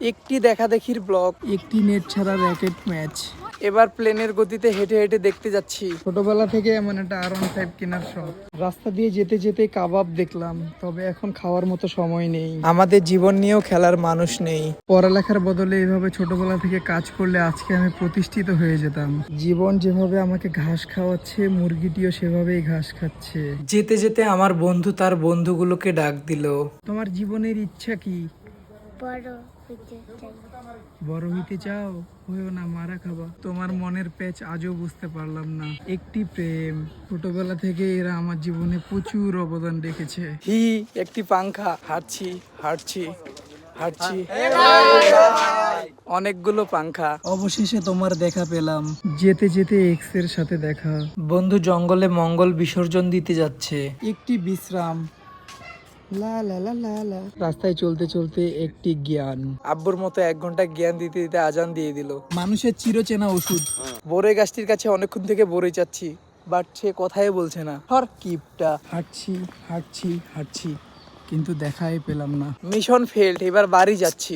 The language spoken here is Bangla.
একটি দেখাদেখির ব্লগ, একটি নেট ছাড়া র্যাকেট ম্যাচ। এবার প্লেনের গতিতে হেঁটে হেঁটে দেখতে যাচ্ছি। ছোটবেলা থেকে এমন একটা R15 কেনার শখ। রাস্তা দিয়ে যেতে যেতে কাবাব দেখলাম, তবে এখন খাওয়ার মতো সময় নেই। আমাদের জীবন নিয়েও খেলার মানুষ নেই। পড়ালেখার বদলে এভাবে ছোটবেলা থেকে কাজ করলে আজকে আমি প্রতিষ্ঠিত হয়ে যেতাম। জীবন যেভাবে আমাকে ঘাস খাওয়াচ্ছে, মুরগিটিও সেভাবেই ঘাস খাচ্ছে। যেতে যেতে আমার বন্ধু তার বন্ধুগুলোকে ডাক দিল। তোমার জীবনের ইচ্ছা কি? বড় হইতে চাও? হইও না, মারা খাবা। তোমার মনের প্যাচ আজও বুঝতে পারলাম না। একটি প্রেম, ছোটবেলা থেকে এরা আমার জীবনে প্রচুর অবদান রেখেছে। একটি পাংখা। হাঁটছি হাঁটছি হাঁটছি, অনেকগুলো পাংখা। অবশেষে তোমার দেখা পেলাম। যেতে যেতে এক্স এর সাথে দেখা। বন্ধু জঙ্গলে মঙ্গল বিসর্জন দিতে যাচ্ছে। একটি বিশ্রাম। লা লা লা লা লা। রাস্তায় চলতে চলতে একটি জ্ঞান। আব্বুর মতো 1 ঘন্টা জ্ঞান দিতে দিতে আজান দিয়ে দিল। মানুষের চিরচেনা ওষুধ। বড়ই গাছটির কাছে অনেকক্ষণ থেকে বড়ই চাচ্ছি, বাট সে কথাই বলছে না। হর কিপটা। হাঁটছি হাঁটছি হাঁটছি, কিন্তু দেখাই পেলাম না। মিশন ফেল্ড, এবার বাড়ি যাচ্ছি।